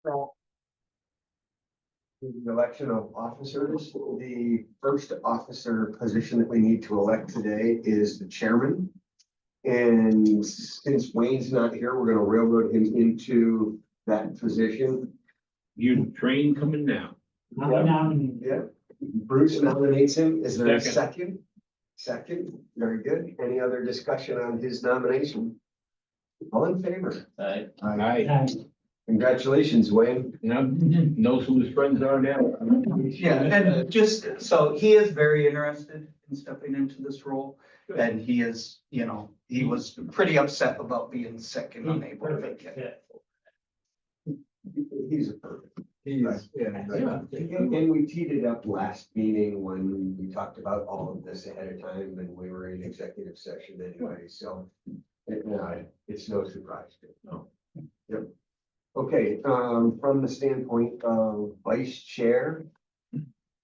The election of officers, the first officer position that we need to elect today is the chairman. And since Wayne's not here, we're gonna railroad him into that position. You train coming down. Yeah, Bruce nominates him. Is there a Second. second? Second, very good. Any other discussion on his nomination? All in favor? I Congratulations, Wayne. knows who his friends are now. Yeah, and just, so he is very interested in stepping into this role. And he is, you know, he was pretty upset about being sick and unable to make it. He's a perfect. He's, And we teed it up last meeting when we talked about all of this ahead of time and we were in executive session anyway, so. It's no surprise. No. Yep. Okay, from the standpoint of vice chair.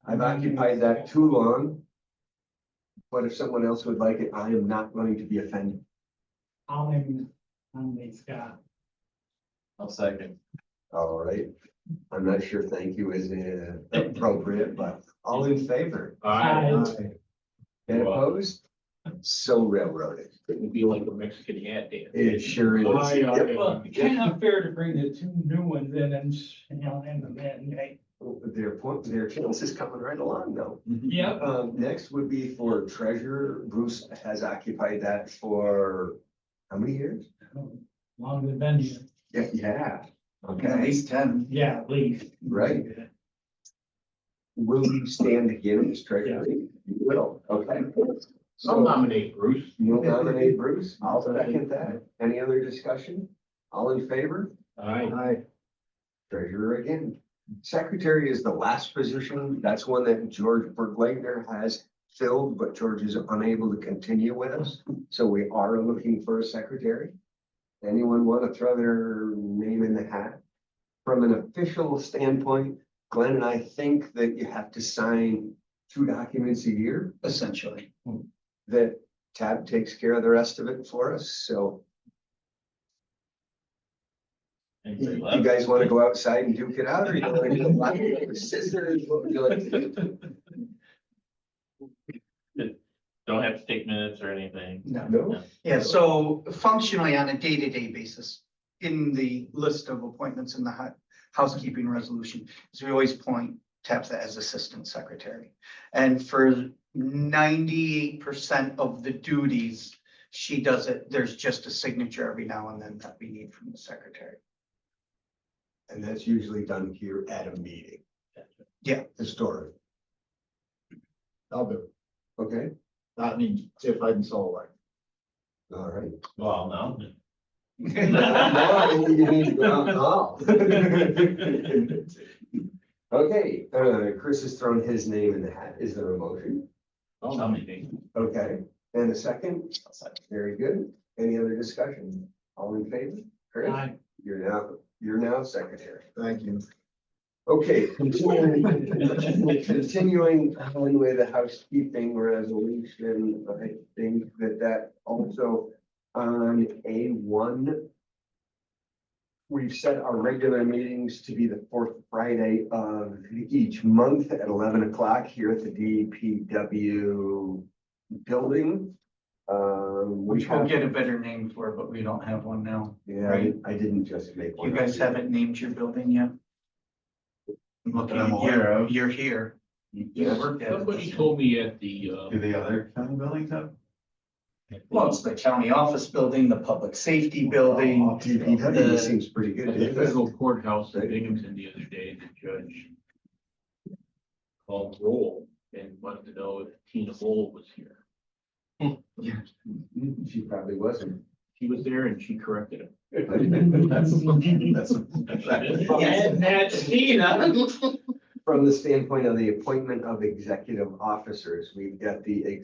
I've occupied that too long. But if someone else would like it, I am not going to be offended. I'll name Scott. I'll second. All right. I'm not sure thank you is appropriate, but all in favor? I And opposed? So railroaded. couldn't be like a Mexican hat dance. It sure is. Yep. Well, kind of unfair to bring the two new ones in and, you know, and then, hey, Their chance is coming right along though. yep. Next would be for treasurer. Bruce has occupied that for how many years? Longer than you. Yeah. At Okay, least 10. Yeah, at least. right. Will you stand again as treasurer? You will, okay. I'll nominate Bruce. You'll nominate Bruce? I'll second that. Any other discussion? All in favor? I Treasurer again. Secretary is the last position. That's one that George Berglander has filled, but George is unable to continue with us. So we are looking for a secretary. Anyone want to throw their name in the hat? From an official standpoint, Glenn and I think that you have to sign 2 documents a year. Essentially. That Tab takes care of the rest of it for us, so. You guys want to go outside and duke it out, or you want to do like scissors? What would you like to do? Don't have to take minutes or anything. No? Yeah, so functionally on a day-to-day basis, in the list of appointments in the housekeeping resolution, is we always point Tabitha as assistant secretary. And for 98% of the duties, she does it. There's just a signature every now and then that we need from the secretary. And that's usually done here at a meeting. Yeah. Historic, I'll do it. okay, I mean, if I can solve it. all right. Well, no. Now you need to go out and call. Okay, Chris has thrown his name in the hat. Is there a motion? Nominate. Okay, and a second? Very good. Any other discussion? All in favor? Chris, Aye. you're now secretary. Thank you. Okay, continuing on with the housekeeping resolution, I think that also on A1. We've set our regular meetings to be the 4th Friday of each month at 11 o'clock here at the DPW building. Which we'll get a better name for, but we don't have one now. Yeah, I didn't just make one. You guys haven't named your building yet? I'm looking I'm at aware of. you're here. You worked at it. Somebody told me at the, Do the other county buildings have? Well, it's the county office building, the public safety building. DPW seems pretty good. at the doesn't it? federal courthouse in Binghamton the other day, the judge called roll and wanted to know if Tina Bull was here. She probably wasn't. She was there and she corrected him. That's. And that's Tina. From the standpoint of the appointment of executive officers, we've got the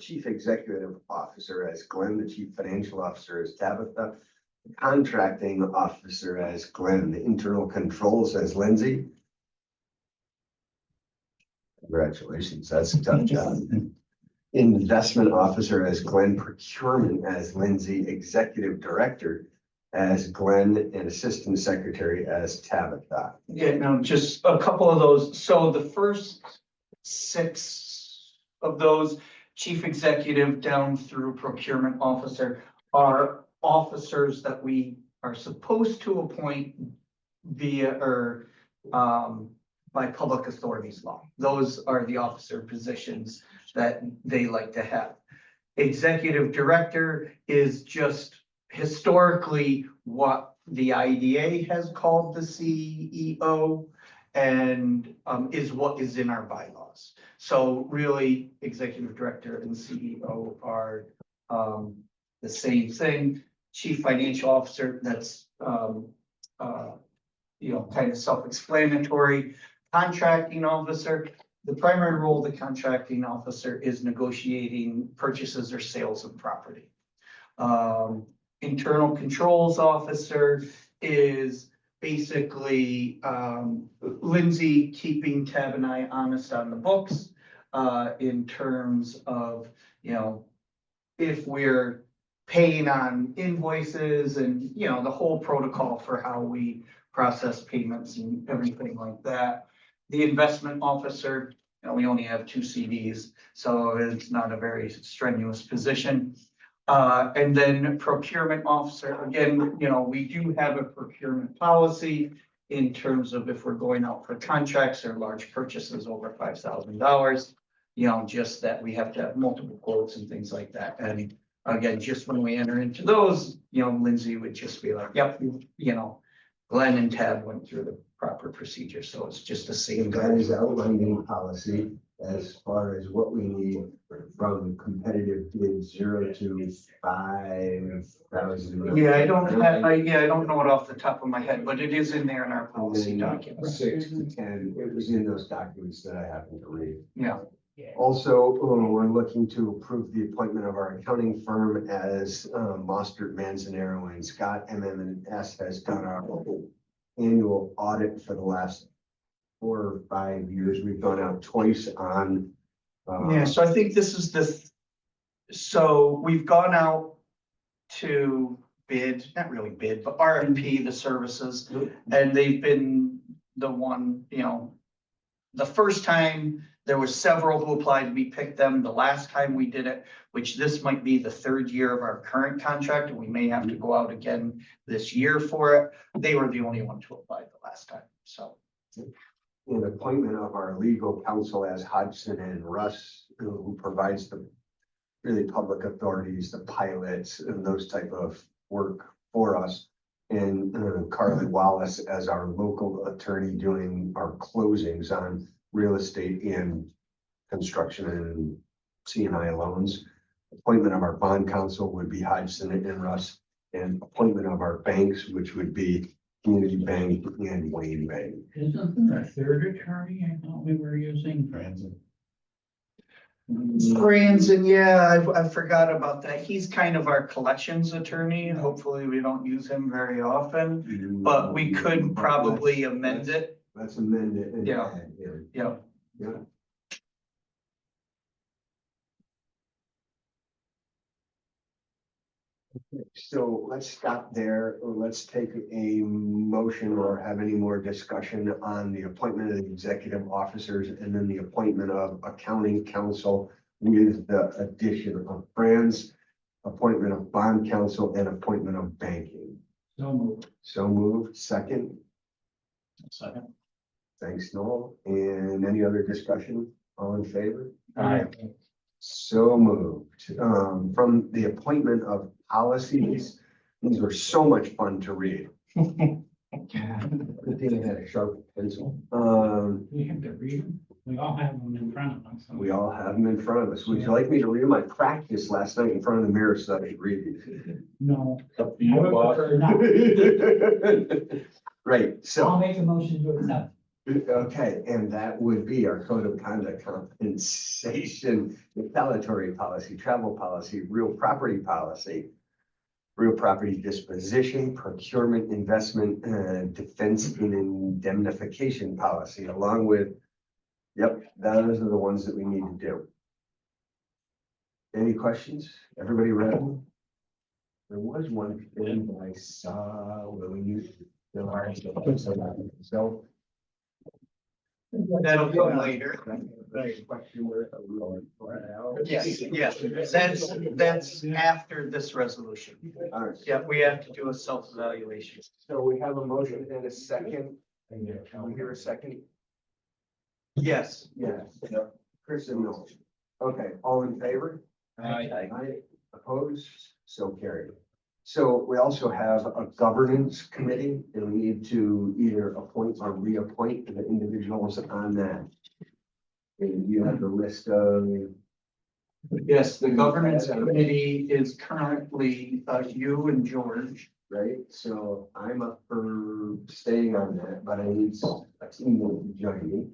chief executive officer as Glenn, the chief financial officer as Tabitha, the contracting officer as Glenn, the internal controls as Lindsay. Congratulations, that's a tough job. Investment officer as Glenn, procurement as Lindsay, executive director as Glenn and Assistant Secretary as Tabitha. Yeah, no, just a couple of those. So the first 6 of those, chief executive down through procurement officer, are officers that we are supposed to appoint via or by public authorities law. Those are the officer positions that they like to have. Executive director is just historically what the IDA has called the CEO and is what is in our bylaws. So really, executive director and CEO are the same thing. Chief financial officer, that's kind of self-explanatory. Contracting officer, the primary role of the contracting officer is negotiating purchases or sales of property. Internal controls officer is basically Lindsay keeping Tab and I honest on the books in terms of, if we're paying on invoices and, the whole protocol for how we process payments and everything like that. The investment officer, we only have 2 CDs, so it's not a very strenuous position. And then procurement officer, again, we do have a procurement policy in terms of if we're going out for contracts or large purchases over $5,000, just that we have to have multiple quotes and things like that. And again, just when we enter into those, Lindsay would just be like, yep, Glenn and Tab went through the proper procedure, so it's just the same. That is outlined in policy as far as what we need from competitive bid 0 to 5,000. Yeah, I don't know it off the top of my head, but it is in there in our policy documents. 6 to 10, it was in those documents that I happened to read. Yeah, Also, we're looking to approve the appointment of our accounting firm as Mostert, Manzanero, and Scott. MM&S has done our annual audit for the last 4 or 5 years. We've gone out twice on. yeah, so I think this is so we've gone out to bid, not really bid, but RFP the services, and they've been the one, the first time there were several who applied, we picked them. The last time we did it, which this might be the 3rd year of our current contract, and we may have to go out again this year for it. They were the only one to apply the last time, so. An appointment of our legal counsel as Hodgson and Russ, who provides the really public authorities, the pilots and those type of work for us. And Carly Wallace as our local attorney doing our closings on real estate and construction and C&I loans. Appointment of our bond counsel would be Hodgson and Russ, and appointment of our banks, which would be Community Bank and Wayne Bank. Isn't there a 3rd attorney I thought we were using? Franzen, yeah, I forgot about that. He's kind of our collections attorney. Hopefully, we don't use him very often, but we could probably amend it. Let's amend it. And Yeah. add him. Yeah. Yeah. So let's stop there, or let's take a motion or have any more discussion on the appointment of the executive officers and then the appointment of accounting counsel with the addition of Franz, appointment of bond counsel, and appointment of banking. So moved. So moved, second. Second. Thanks, Noel. And any other discussion? All in favor? Aye. So moved. From the appointment of policies, these were so much fun to read. Good thing I had a sharp pencil. We have to read them. We all have them in front of us. We all have them in front of us. Would you like me to read them? I practiced last night in front of the mirror so I could read these. No. Up to I you, would boss. prefer not. Right, I'll so, make a motion to accept. okay, and that would be our code of conduct, compensation, retaliatory policy, travel policy, real property policy, real property disposition, procurement, investment, defense and indemnification policy, along with, yep, those are the ones that we need to do. Any questions? Everybody read them? There was one thing that I saw where we used. So. That'll come later. Question where. Yes, yes, that's after this resolution. All right, Yeah, we have to do a self-evaluation. so we have a motion and a second. Can we hear a second? Yes. Yes. Chris and Mel. Okay, all in favor? Aye. Aye. Opposed? So carried. So we also have a governance committee and we need to either appoint or reappoint the individuals on that. And you have the list of, Yes, the governance committee is currently you and George. right? So I'm up for staying on that, but I need a team to join me.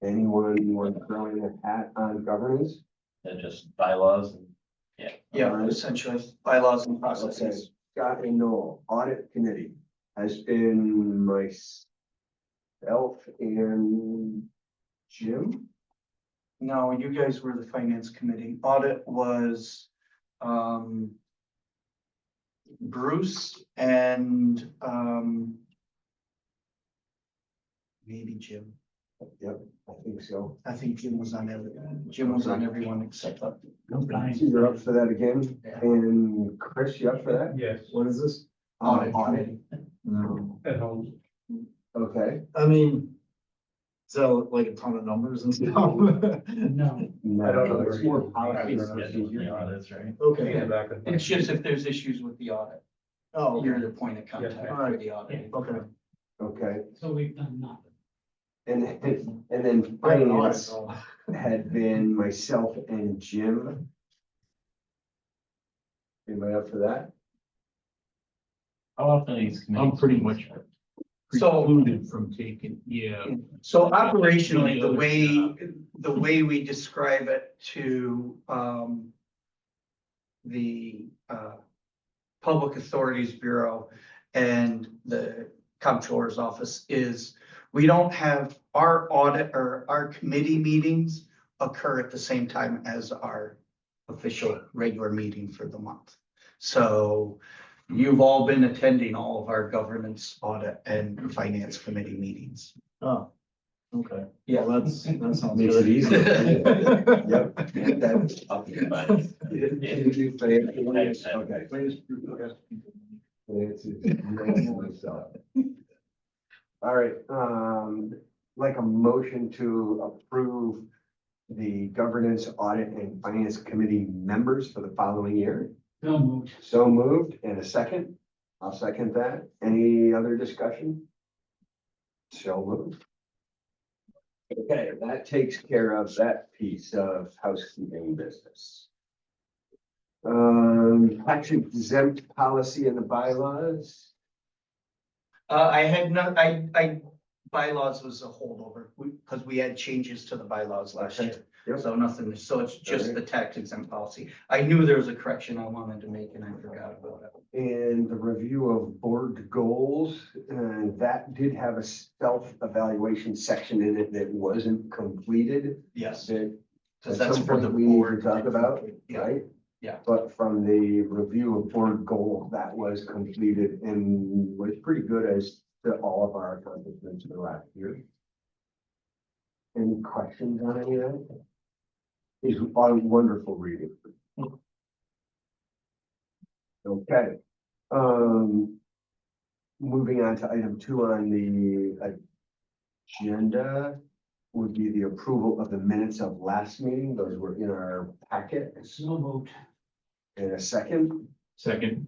Anyone want to throw in a hat on governance? And just bylaws and, Yeah, essentially bylaws and Okay, processes. Scott and Noel, audit committee has been myself and Jim. No, you guys were the finance committee. Audit was Bruce and maybe Jim. Yep, I think so. I think Jim was on everyone except that. So you're up for that again? And Chris, you up for that? Yes. What is this? Audit. No, At home. Okay. I mean, so like a ton of numbers and stuff. No. No, I don't know. it's more policy yeah, and procedure. that's right. Okay, It's just if there's issues with the audit, oh, you're the point of contact for the audit. okay. Okay, So we've done nothing. and then I don't know, I finance don't know. had been myself and Jim. Anybody up for that? How often these committees? I'm pretty much So- precluded from taking, yeah. So operationally, the way we describe it to the Public Authorities Bureau and the Comptroller's Office is we don't have our audit or our committee meetings occur at the same time as our official regular meeting for the month. So you've all been attending all of our governance, audit and finance committee meetings. Oh, okay. Yeah. Well, that sounds Makes it good. easier. Yep. That's- Up to five. You do finance, okay. Finance is myself. All right, like a motion to approve the governance, audit and finance committee members for the following year. So moved. So moved, and a second. I'll second that. Any other discussion? So moved. Okay, that takes care of that piece of housekeeping business. Tax exempt policy in the bylaws. Bylaws was a holdover, because we had changes to the bylaws last Okay. year. Yep. So nothing, so it's just Alright. the tax exempt policy. I knew there was a correction I wanted to make and I forgot about it. And the review of board goals, and that did have a self-evaluation section in it that wasn't completed. Yes, That because at that's some for the point we need to board. talk about, Yeah, right? Yeah. But from the review of board goal, that was completed and was pretty good as to all of our accomplishments for last year. Any questions on any of that? It's a wonderful reading. Okay, moving on to item 2 on the agenda would be the approval of the minutes of last meeting. Those were in our packet. So moved. And a second, Second,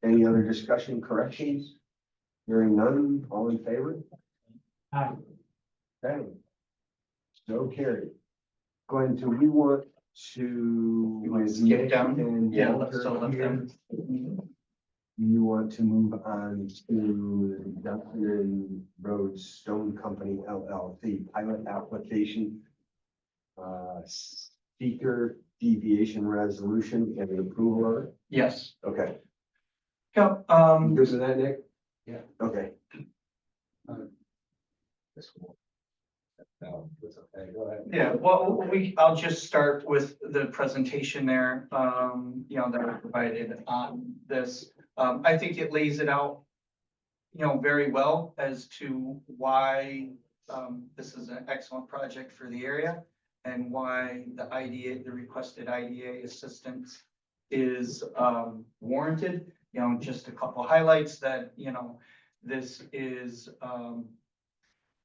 any other discussion, corrections? Hearing none, all in favor? Aye. Okay. So carried. Going to, we want to. You want to skip down? And Yeah, Walter let's still let here. them. You want to move on to Duncan Road Stone Company LLC pilot application. Seeker deviation resolution and an approval of it. Yes. Okay, Yep, good with that, Nick? Yeah. Okay. No, it's okay, go ahead. Yeah, well, I'll just start with the presentation there, you know, that I provided on this. I think it lays it out, you know, very well as to why, this is an excellent project for the area and why the IDA, the requested IDA assistance is, warranted. You know, just a couple highlights that, you know, this is,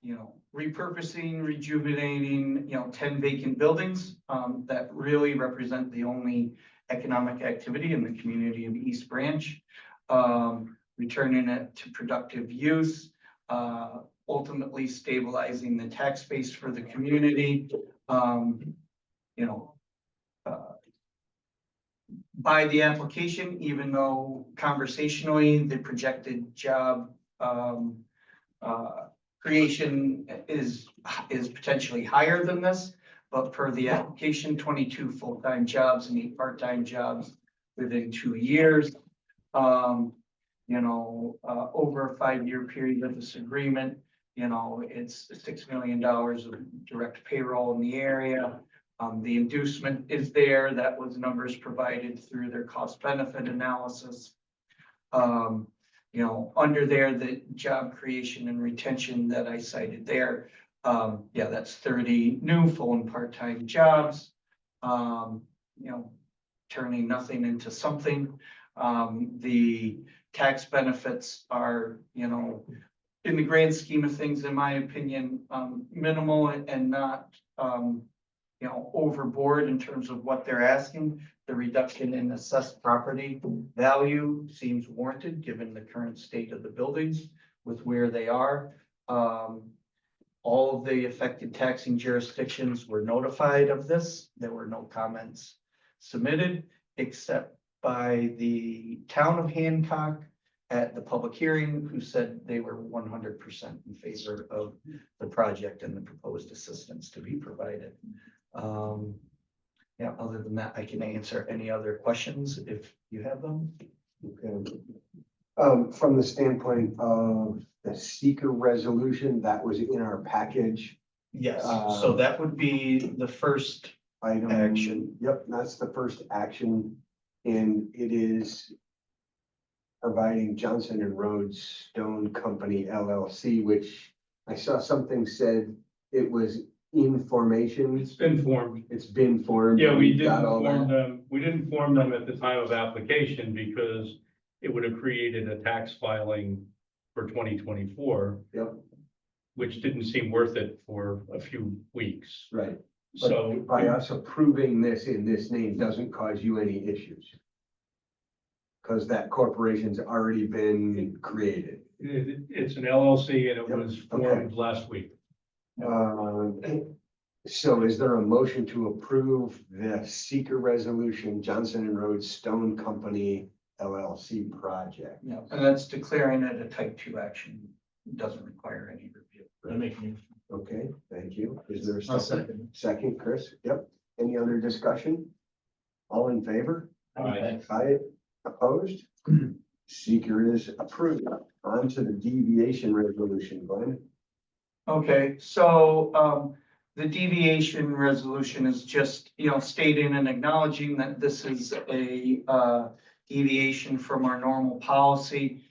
you know, repurposing, rejuvenating, you know, 10 vacant buildings that really represent the only economic activity in the community of East Branch. Returning it to productive use, ultimately stabilizing the tax base for the community. You know, by the application, even though conversationally, the projected job creation is potentially higher than this, but per the application, 22 full-time jobs and 8 part-time jobs within 2 years. You know, over a 5-year period of this agreement, you know, it's $6 million of direct payroll in the area. The inducement is there. That was numbers provided through their cost benefit analysis. You know, under there, the job creation and retention that I cited there, yeah, that's 30 new full and part-time jobs. You know, turning nothing into something. The tax benefits are, you know, in the grand scheme of things, in my opinion, minimal and not, you know, overboard in terms of what they're asking. The reduction in assessed property value seems warranted, given the current state of the buildings with where they are. All of the affected taxing jurisdictions were notified of this. There were no comments submitted, except by the town of Hancock at the public hearing, who said they were 100% in favor of the project and the proposed assistance to be provided. Yeah, other than that, I can answer any other questions if you have them. Okay. From the standpoint of the seeker resolution, that was in our package. Yes, so that would be the first Item. action. Yep, that's the first action, and it is providing Johnson and Rhodes Stone Company LLC, which I saw something said it was in formation. It's been formed. It's been formed. Yeah, we got didn't all form that. them, we didn't form them at the time of application because it would have created a tax filing for 2024, Yep, which didn't seem worth it for a few weeks. right. So But by us approving this in this name doesn't cause you any issues. Because that corporation's already been created. it's an LLC and it Yep, was okay. formed last week. So is there a motion to approve the seeker resolution Johnson and Rhodes Stone Company LLC project? Yeah, and that's declaring it a type 2 action. It doesn't require any review. I make a motion. Okay, thank you. Is there a I'll second? second. Second, Chris? Yep. Any other discussion? All in favor? Aye. Aye. Opposed? Seeker is approved. On to the deviation resolution, Glenn. Okay, so the deviation resolution is just, you know, stating and acknowledging that this is a deviation from our normal policy.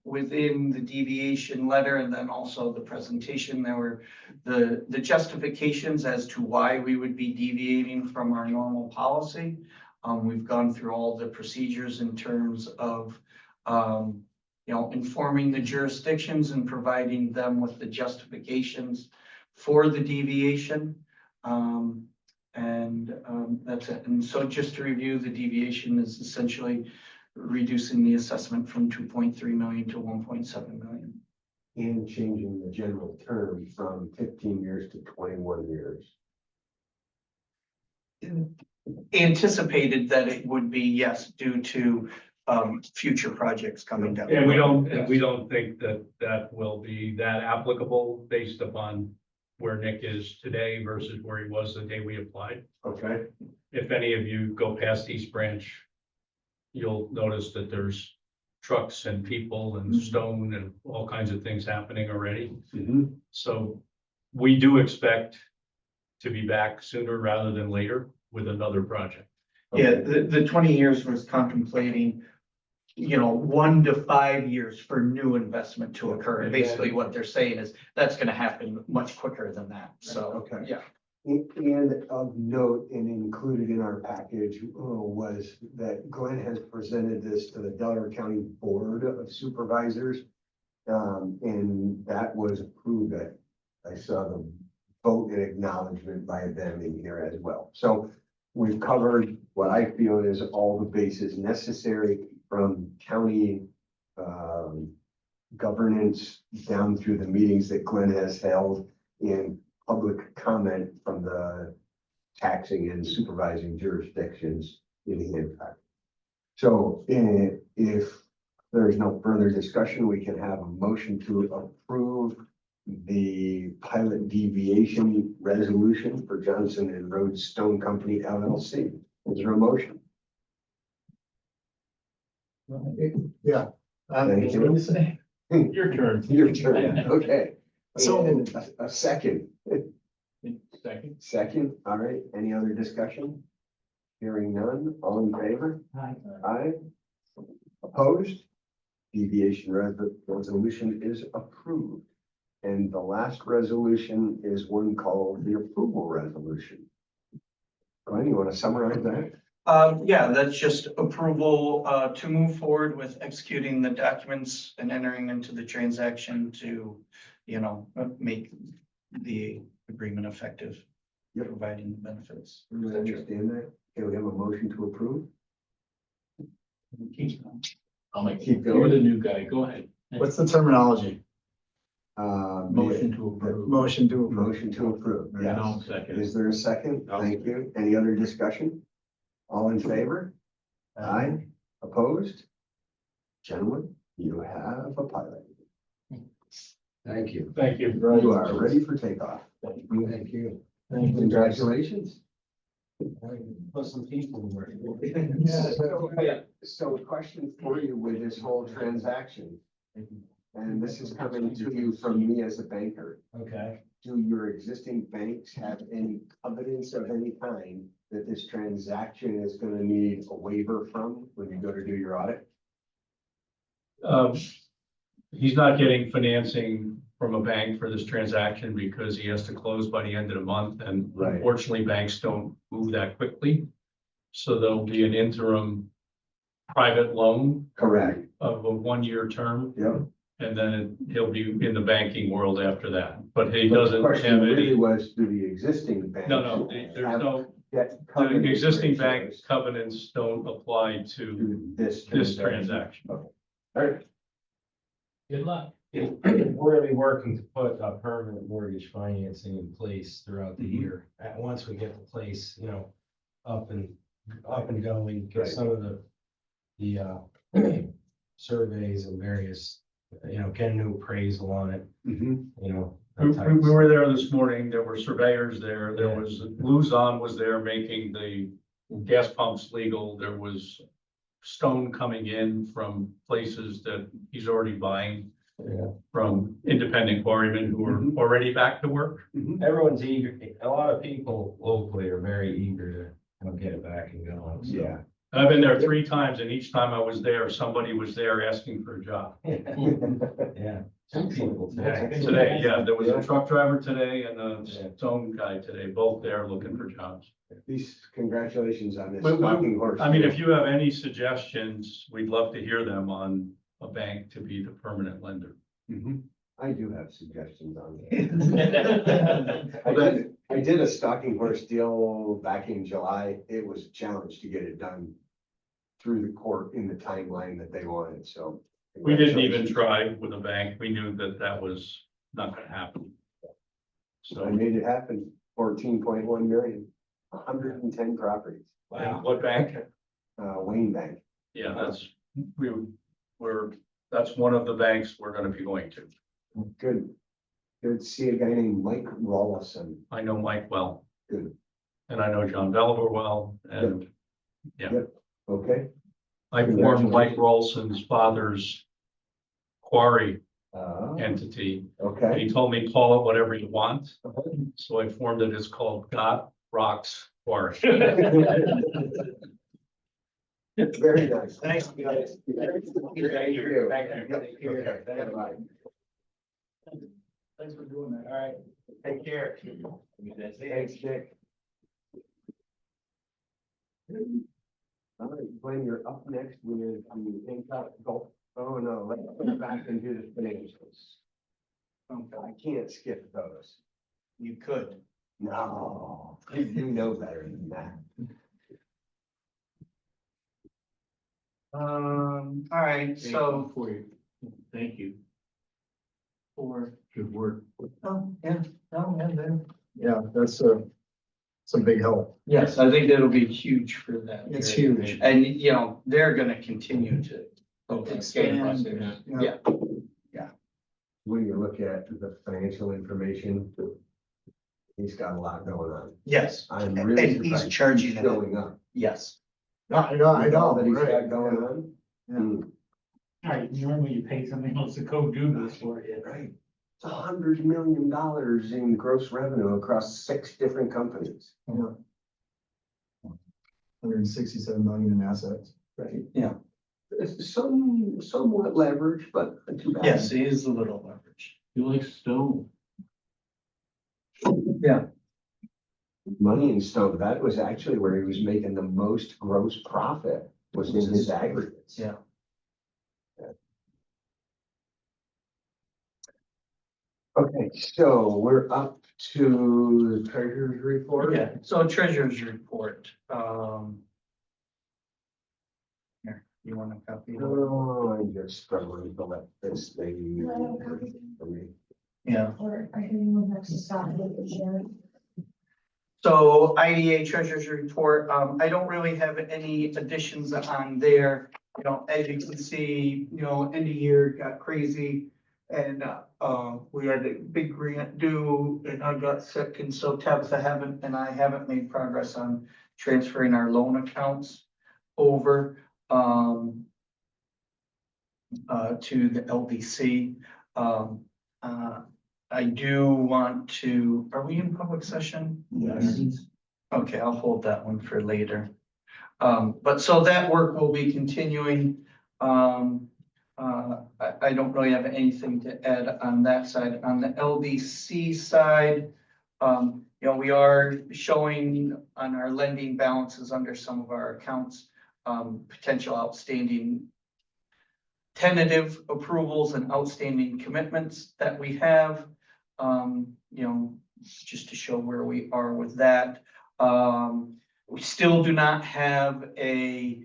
Within the deviation letter and then also the presentation, there were the justifications as to why we would be deviating from our normal policy. We've gone through all the procedures in terms of you know, informing the jurisdictions and providing them with the justifications for the deviation. That's it. And so just to review, the deviation is essentially reducing the assessment from 2.3 million to 1.7 million. And changing the general term from 15 years to 21 years. Anticipated that it would be, yes, due to future projects coming down. And we don't think that that will be that applicable based upon where Nick is today versus where he was the day we applied. Okay. If any of you go past East Branch, you'll notice that there's trucks and people and stone and all kinds of things happening already. Mm-hmm. So we do expect to be back sooner rather than later with another project. Yeah, the 20 years was contemplating, 1 to 5 years for new investment to occur. And basically what they're saying is that's gonna happen much quicker than that. So, Okay. yeah. And of note and included in our package was that Glenn has presented this to the Delaware County Board of Supervisors. And that was approved. I saw the vote and acknowledgement by them in here as well. So we've covered what I feel is all the bases necessary from county governance down through the meetings that Glenn has held in public comment from the taxing and supervising jurisdictions in Hancock. So if there is no further discussion, we can have a motion to approve the pilot deviation resolution for Johnson and Rhodes Stone Company LLC. Is there a motion? Yeah. Thank you. What do you say? Your turn. Your turn, okay. So- And a second. Second. Second, all right, any other discussion? Hearing none, all in favor? Aye. Opposed? Deviation resolution is approved. And the last resolution is one called the approval resolution. Glenn, you want to summarize that? Yeah, that's just approval, to move forward with executing the documents and entering into the transaction to, make the agreement effective. Yep. Providing the benefits. You understand that? Can we have a motion to approve? I'll make, Keep you're going. the new guy, go ahead. What's the terminology? Motion to approve. Motion to approve. Motion to approve. Yeah, no, second. Is there a second? Thank you. Any other discussion? All in favor? Aye. Opposed? Gentlemen, you have a pilot. Thank you. Thank you. You are ready for takeoff. Thank you. Congratulations. Put some people to work. So a question for you with this whole transaction, and this is coming to you from me as a banker. Okay. Do your existing banks have any covenants of any kind that this transaction is gonna need a waiver from when you go to do your audit? He's not getting financing from a bank for this transaction because he has to close by the end of the month, and Right. unfortunately, banks don't move that quickly. So there'll be an interim private loan Correct. of a 1-year term, Yep. and then he'll be in the banking world after that. But he But the doesn't question have really any, was, do the existing banks? no, there's no, That the covenant existing bank ratios covenants don't apply to to this this transaction? transaction. All right. Good luck. We're gonna be working to put a permanent mortgage financing in place throughout the Mhm. year. Once we get the place, up and going, Right. get some of the surveys and various, get a new appraisal on it, Mhm. that We, type we of we stuff. were there this morning, there were surveyors there, there Yeah. was, Luzon was there making the gas pumps legal, there was stone coming in from places that he's already buying Yeah. from independent quarrymen who are already back to work. Mhm. Everyone's eager, a lot of people locally are very eager to get it back and going. so. Yeah. And I've been there 3 times, and each time I was there, somebody was there asking for a job. Yeah, two people today. Today, yeah, there was a Yeah. truck driver today and a Yeah. stone guy today, both there looking for jobs. These, congratulations on this We- we- stalking horse. I mean, if you have any suggestions, we'd love to hear them on a bank to be the permanent lender. Mhm. I do have suggestions on that. I did a stalking horse deal back in July. It was a challenge to get it done through the court in the timeline that they wanted, so. We didn't even try with a bank. We knew that that was not gonna happen. I So, made it happen, 14.1 million, 110 properties, and what bank? Wayne Bank. Yeah, that's one of the banks we're gonna be going to. Good. Good to see a guy named Mike Rollison. I know Mike well. Good. And I know John Belliver well, and Okay, I formed Mike Rolson's father's quarry entity. Okay. He told me, call it whatever you want. So I formed it. It's called Got Rocks Forest. Very nice. Thanks, guys. Thank you. Thank you. Okay, bye-bye. Thanks for doing that. All right. Take care. Thanks, Nick. All right, Glenn, you're up next with the Hancock Gulf. Oh, no, let's go back and do the financials. I can't skip those. You could. No, you know better than that. All right, so For you. Thank you. for, Good work. oh, yeah, no, and then. Yeah, that's some big help. Yes, I think that'll be huge for them. It's huge. And, you know, they're gonna continue to expand. Expand, Yeah, When you look at the financial information, he's got a lot going on. yes, I'm really and he's surprised charging it. showing up. Yes. I know, With all that he's got right, going yeah. on. Yeah. Hmm. Right, normally you pay somebody else to go do this for you. Right. It's $100 million in gross revenue across 6 different companies. 167 million in assets. Right. Yeah. It's somewhat leverage, but not too bad. Yes, he is a little leveraged. You like stone. Yeah. Money in Stone, that was actually where he was making the most gross profit, was in his aggregates. Yeah. Okay, so we're up to the treasurer's report. Yeah, so treasurer's report, here, you want a copy? of it? Oh, I'm just struggling to let this thing for me. Yeah. Or I can move next to Scott and Sharon. So IDA treasurer's report, I don't really have any additions on there. You know, as you can see, you know, end of year got crazy. And, we had a big grant due and I got sick and so Tabitha and I haven't made progress on transferring our loan accounts over, to the LDC. I do want to, are we in public session? Yes. Okay, I'll hold that one for later. But so that work will be continuing. I don't really have anything to add on that side. On the LDC side, you know, we are showing on our lending balances under some of our accounts, potential outstanding tentative approvals and outstanding commitments that we have. You know, just to show where we are with that. We still do not have a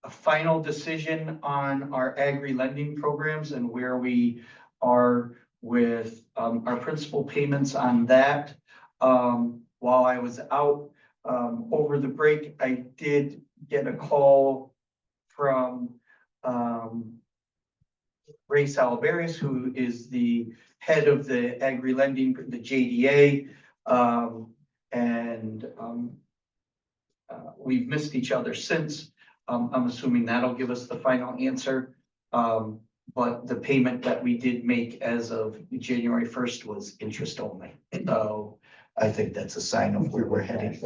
final decision on our agri lending programs and where we are with our principal payments on that. While I was out over the break, I did get a call from Ray Salaberries, who is the head of the agri lending, the JDA. We've missed each other since. I'm assuming that'll give us the final answer. But the payment that we did make as of January 1st was interest only. So I think that's a sign of where we're heading.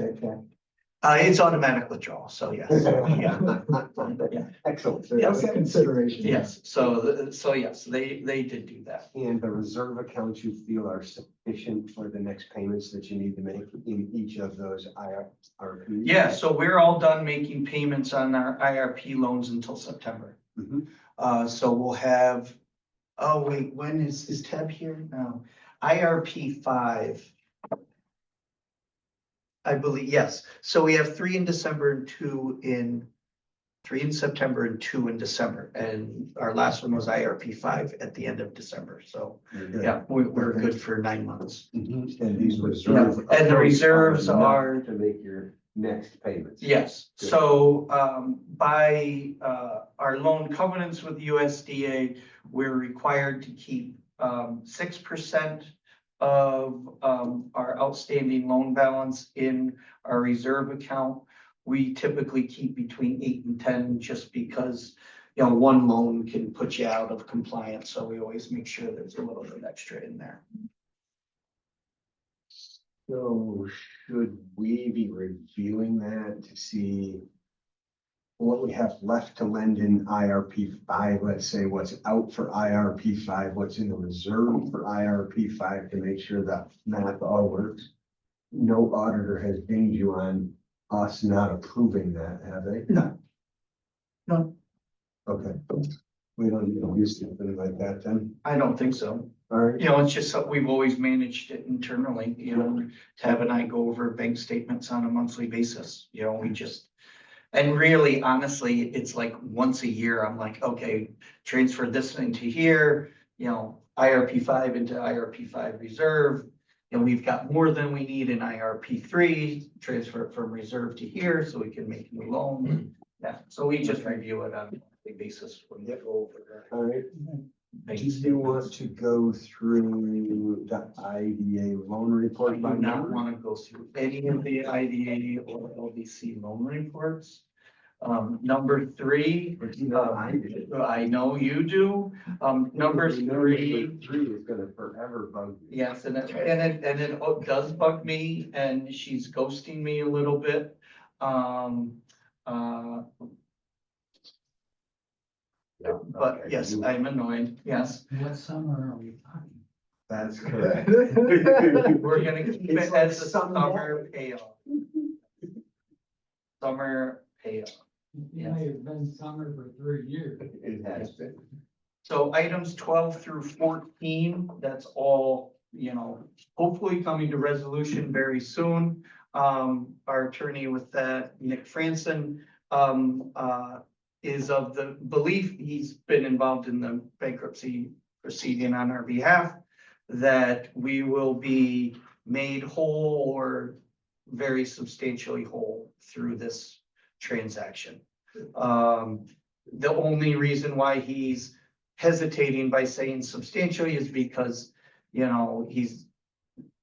It's automatic withdrawal, so yes. Yeah. Excellent. So that's a consideration. Yes, so yes, they did do that. And the reserve accounts you feel are sufficient for the next payments that you need to make in each of those IRPs? Yeah, so we're all done making payments on our IRP loans until September. Mhm. So we'll have, oh wait, when is Tab here? No, IRP 5. I believe, yes. So we have 3 in December and 3 in September and 2 in December. And our last one was IRP 5 at the end of December. So You're good. yeah, we're good for 9 months. Mhm. And these reserves. Yeah, and the reserves enough are- To make your next payments. Yes, Good. so by our loan covenants with USDA, we're required to keep 6% of our outstanding loan balance in our reserve account. We typically keep between 8 and 10 just because, you know, one loan can put you out of compliance, so we always make sure there's a little bit extra in there. So should we be reviewing that to see what we have left to lend in IRP five, let's say what's out for IRP five, what's in the reserve for IRP five to make sure that math all works? No auditor has dinged you on us not approving that, have they? No. No, Okay. We don't need to do something like that then. I don't think so. All right. You know, it's just something we've always managed it internally, you know, Tab and I go over bank statements on a monthly basis, you know, we just. And really, honestly, it's like once a year, I'm like, okay, transfer this into here, you know, IRP five into IRP five reserve. And we've got more than we need in IRP three, transfer it from reserve to here so we can make new loans. Yeah, so we just review it on a monthly basis when we go over. All right. bank Do you statements. want to go through the IDA loan I report? do by not number? want to go through any of the IDA or LDC loan reports. Number three, But you know, I did. I know you do. Number three, Three is gonna forever bug me. yes, and it does bug me, and she's ghosting me a little bit. Yeah, But okay, yes, you- I'm annoyed, yes. What summer are we talking? That's correct. We're gonna keep It's it like as a someday. summer payoff. Summer payoff. It may have been summer for 3 years. It has been. So items 12 through 14, that's all, you know, hopefully coming to resolution very soon. Our attorney with that, Nick Franson, is of the belief, he's been involved in the bankruptcy proceeding on our behalf, that we will be made whole or very substantially whole through this transaction. The only reason why he's hesitating by saying substantially is because, you know,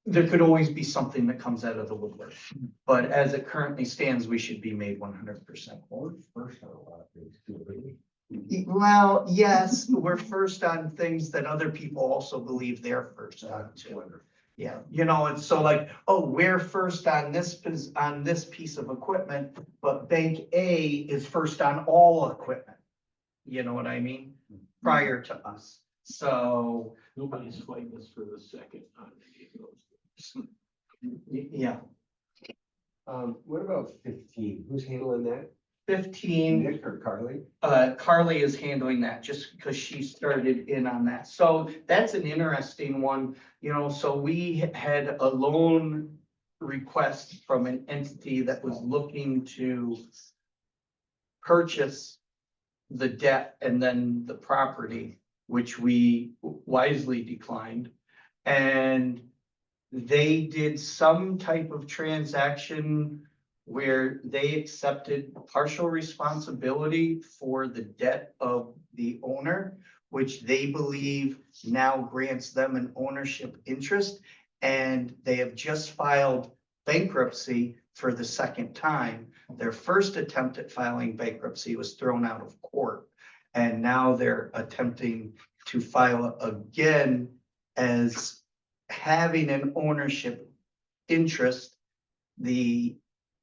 there could always be something that comes out of the woodwork. But as it currently stands, we should be made 100% whole. We're first on a lot of things too, really. Well, yes, we're first on things that other people also believe they're first on That's too. wonderful. Yeah, you know, it's so like, oh, we're first on this piece of equipment, but bank A is first on all equipment. You know what I mean? Prior to us. So, Nobody's fighting us for the second on any of those. yeah, What about 15? Who's handling that? 15. Nick or Carly? Carly is handling that just because she started in on that. So that's an interesting one, you know, so we had a loan request from an entity that was looking to purchase the debt and then the property, which we wisely declined. And they did some type of transaction where they accepted partial responsibility for the debt of the owner, which they believe now grants them an ownership interest. And they have just filed bankruptcy for the second time. Their first attempt at filing bankruptcy was thrown out of court. And now they're attempting to file again as having an ownership interest. The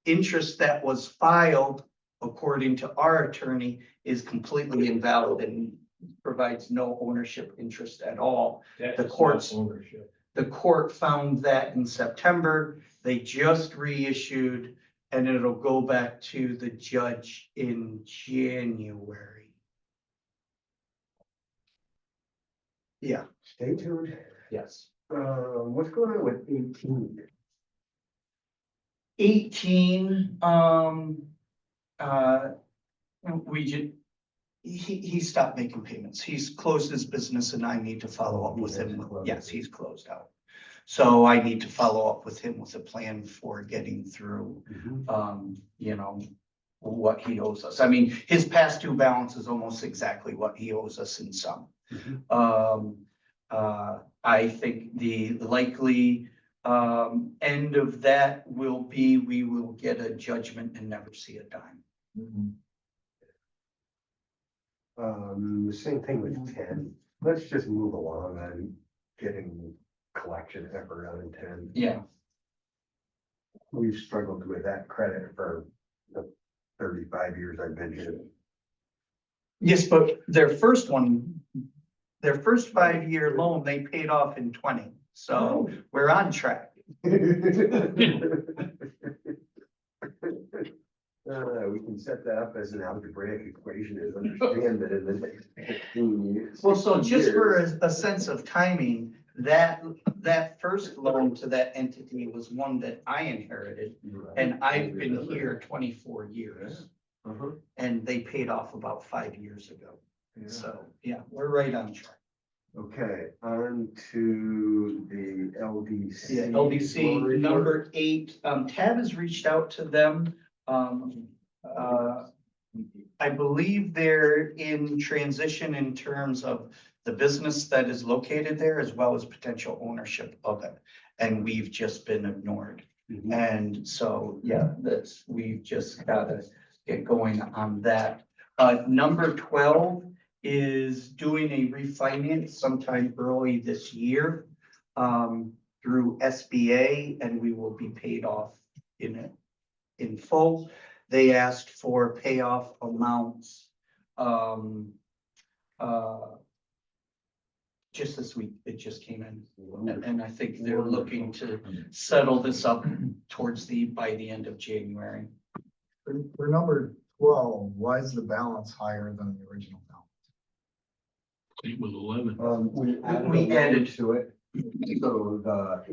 interest that was filed, according to our attorney, is completely invalid and provides no ownership interest at all. The courts, Ownership. the court found that in September. They just reissued, and it'll go back to the judge in January. Yeah, Stay tuned. yes. What's going on with 18? 18, we just, he stopped making payments. He's closed his business and I need to follow up with him. Yes, he's closed out. So I need to follow up with him with a plan for getting through, you know, what he owes us. I mean, his past due balance is almost exactly what he owes us in some. I think the likely end of that will be, we will get a judgment and never see a dime. The same thing with 10. Let's just move along on getting collection effort on 10. Yeah, We've struggled with that credit for the 35 years I've been here. yes, but their first 5-year loan, they paid off in 20, so we're on track. We can set that up as an algebraic equation and understand that in the next 15 years. Well, so just for years. a sense of timing, that first loan to that entity was one that I inherited, and I've been here 24 years, Uh-huh. and they paid off about 5 years ago. Yeah. So, yeah, we're right on track. Okay, on to the LDC. Yeah, LDC number 8, Tab has reached out to them. I believe they're in transition in terms of the business that is located there as well as potential ownership of it. And we've just been ignored. Mhm. And so, yeah, we've just gotta get going on that. Number 12 is doing a refinance sometime early this year through SBA, and we will be paid off in full. They asked for payoff amounts just this week. It just came in. And I think they're looking to settle this up by the end of January. For number 12, why is the balance higher than the original balance? It was 11. We We added added- to it. So the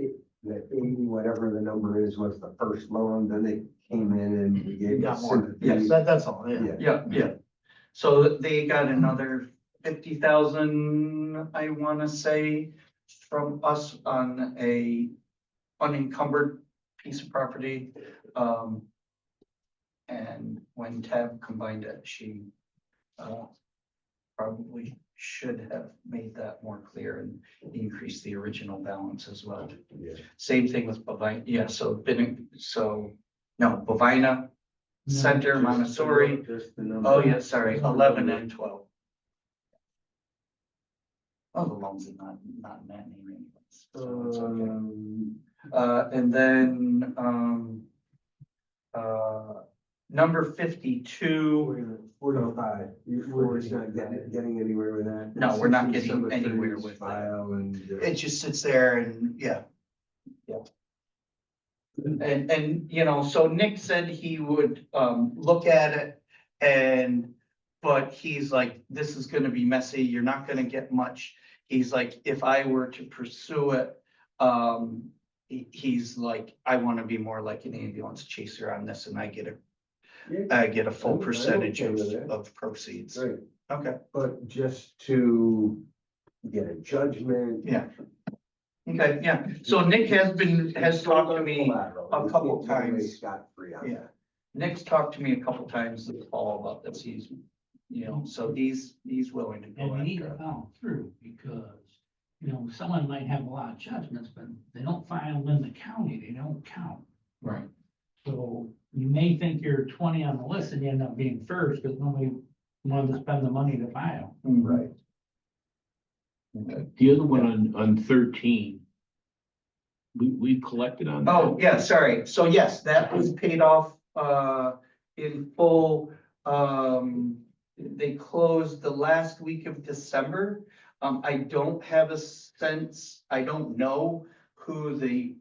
80, whatever the number is, was the first loan, then they came in and we You gave got them more. sympathy. Yes, that's all, yeah. Yeah. Yeah, yeah. So they got another 50,000, I wanna say, from us on a unencumbered piece of property. And when Tab combined it, she probably should have made that more clear and increased the original balance as well. Yeah. Same thing with Bovina, yeah, Bovina Center, Montessori. Just the number. Oh, yeah, sorry, 11 and 12. Oh, the loans are not in that name anyways. So it's okay. And then, number 52, 405. We're just not getting anywhere with that. No, we're not It's getting some anywhere attorney's with that. file and. it just sits there and, yeah. Yeah. And, so Nick said he would, look at it but he's like, this is gonna be messy, you're not gonna get much. He's like, if I were to pursue it, he's like, I wanna be more like an ambulance chaser on this and I get a full I'm percentage okay with that. of proceeds. Right, Okay, but just to get a judgment. yeah. Okay, yeah, so Nick has talked to me, a couple times. Scot free on Yeah. that. Nick's talked to me a couple times this fall about this, he's, so he's willing to go And we need after to it. follow through because, someone might have a lot of judgments, but they don't file them in the county, they don't count. Right. So you may think you're 20 on the list and you end up being first because nobody wanted to spend the money to file. Right. The other one on 13. We collected on that. Oh, yeah, sorry, so yes, that was paid off, in full, they closed the last week of December. I don't have a sense, I don't know who the,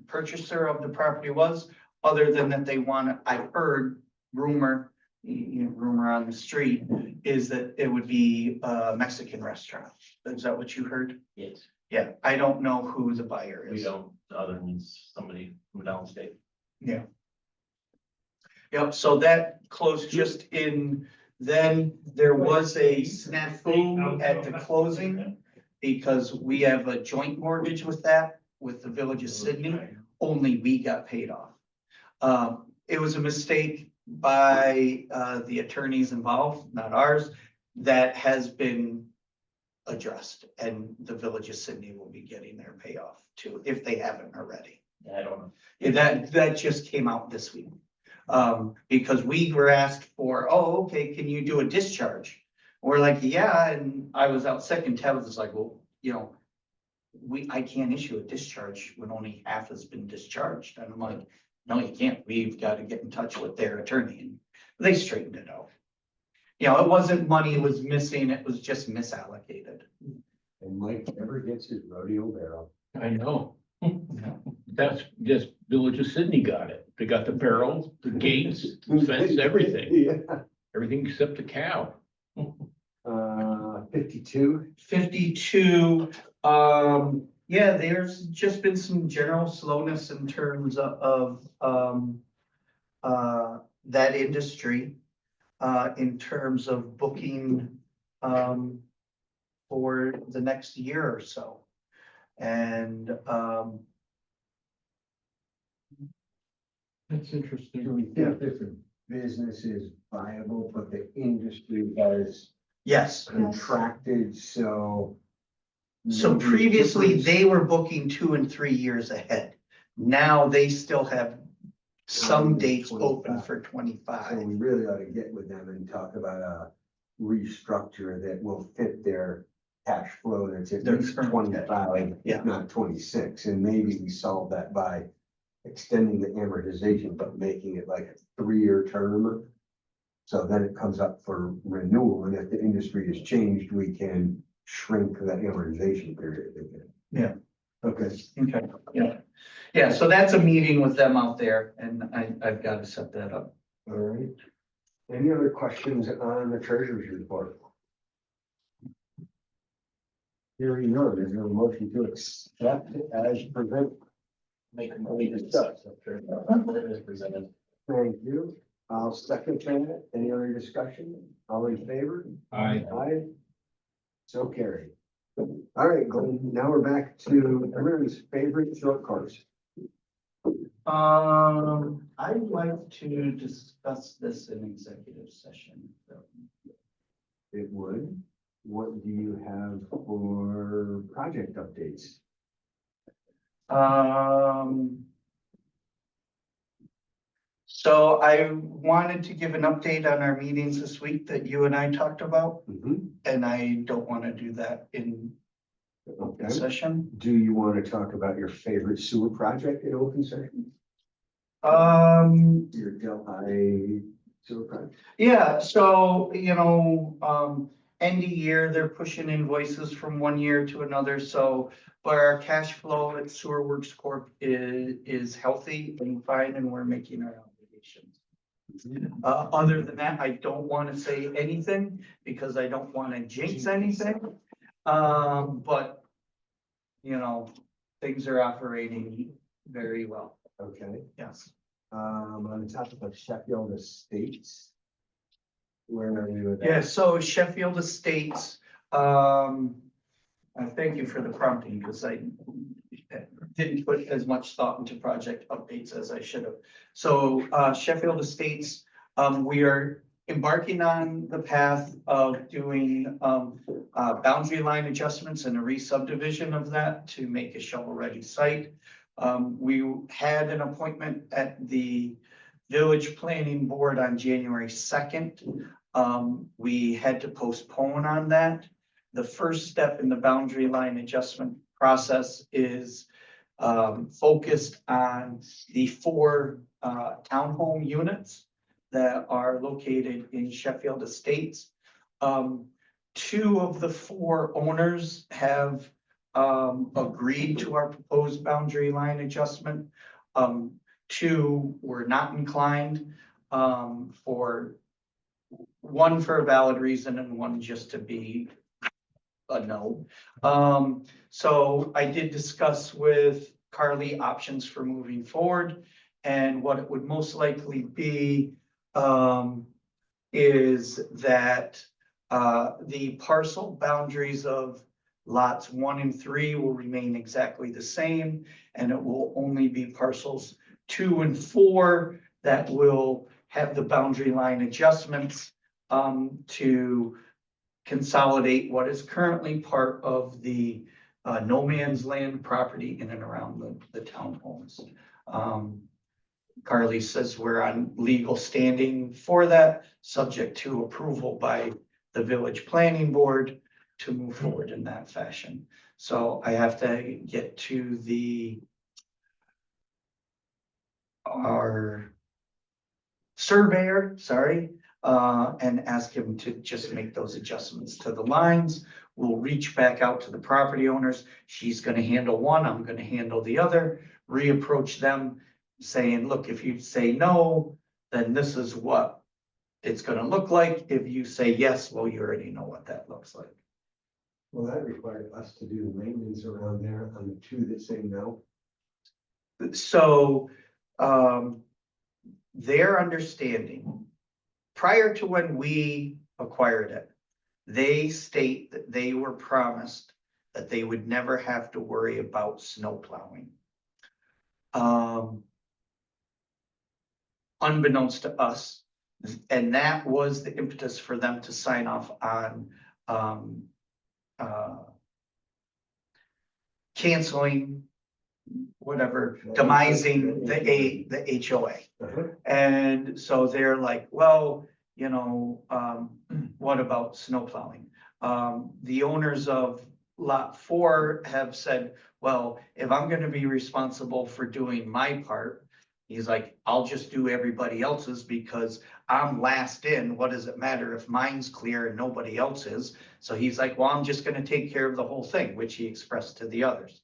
purchaser of the property was, other than that I heard rumor on the street, is that it would be a Mexican restaurant. Is that what you heard? Yes, Yeah, I don't know who the buyer we is. don't, other than somebody from downstate. Yeah. Yep, so that closed just in, then there was a snafu at the closing because we have a joint mortgage with the Village of Sydney, only we got paid off. It was a mistake by the attorneys involved, not ours, that has been addressed, and the Village of Sydney will be getting their payoff too, if they haven't already. I don't know. Yeah, that just came out this week. Because we were asked for, okay, can you do a discharge? We're like, yeah, and I was out sick and Ted was like, well, you know, I can't issue a discharge when only half has been discharged. And I'm like, no, you can't. We've got to get in touch with their attorney and they straightened it out. You know, it wasn't money was missing, it was just misallocated. And Mike never gets his rodeo barrel. I know. That's just Village of Sydney got it. They got the barrels, the gates, fence, everything, Yeah. everything except the cow. 52. 52, yeah, there's just been some general slowness in terms of, that industry. In terms of booking, for the next year or so. And, That's Do interesting. we think that the business is viable, but the industry has yes, contracted, so. so maybe previously difference- they were booking 2 and 3 years ahead. Now they still have some dates open 25. for So 25. we really ought to get with them and talk about a restructure that will fit their cash flow that's at Their least current cash, 25, yeah. if not 26, and maybe we solve that by extending the amortization, but making it like a 3-year term. So then it comes up for renewal, and if the industry has changed, we can shrink that amortization period again. Yeah. Okay. Okay, yeah. Yeah, so that's a meeting with them out there and I've got to set that up. All right. Any other questions on the treasurer's report? Hearing none, is there a motion to accept it as presented? Make a motion to accept as presented. Thank you. I'll second that. Any other discussion? All in favor? Aye. Aye. So carried. All right, Glenn, now we're back to everyone's favorite short course. I'd like to discuss this in executive session. It would. What do you have for project updates? So I wanted to give an update on our meetings this week that you and I talked about, and I don't want to do that in Okay. session. Do you want to talk about your favorite sewer project in open session? Your Delhi sewer project? Yeah, so, you know, end of year, they're pushing invoices from one year to another, so. But our cash flow at Sewer Works Corp is healthy and fine, and we're making our obligations. Other than that, I don't want to say anything because I don't want to jinx anything. But, you know, things are operating very well. Okay. Yes. On the topic of Sheffield Estates. Where are you with that? Yeah, so Sheffield Estates, I thank you for the prompting because I didn't put as much thought into project updates as I should have. So Sheffield Estates, we are embarking on the path of doing boundary line adjustments and a re-subdivision of that to make a shovel-ready site. We had an appointment at the Village Planning Board on January 2nd. We had to postpone on that. The first step in the boundary line adjustment process is focused on the 4 townhome units that are located in Sheffield Estates. 2 of the 4 owners have agreed to our proposed boundary line adjustment. 2 were not inclined, for one for a valid reason and one just to be a no. So I did discuss with Carly options for moving forward, and what it would most likely be is that the parcel boundaries of lots 1 and 3 will remain exactly the same, and it will only be parcels 2 and 4 that will have the boundary line adjustments to consolidate what is currently part of the no man's land property in and around the townhomes. Carly says we're on legal standing for that, subject to approval by the village planning board to move forward in that fashion. So I have to get to our surveyor, sorry, and ask him to just make those adjustments to the lines. We'll reach back out to the property owners. She's gonna handle one, I'm gonna handle the other, reapproach them, saying, look, if you say no, then this is what it's gonna look like. If you say yes, well, you already know what that looks like. Will that require us to do maintenance around there on the two that say no? So, their understanding, prior to when we acquired it, they state that they were promised that they would never have to worry about snow plowing. Unbeknownst to us, and that was the impetus for them to sign off on, canceling, whatever, demising the HOA. And so they're like, well, you know, what about snow plowing? The owners of lot 4 have said, well, if I'm gonna be responsible for doing my part, he's like, I'll just do everybody else's because I'm last in. What does it matter if mine's clear and nobody else is? So he's like, well, I'm just gonna take care of the whole thing, which he expressed to the others.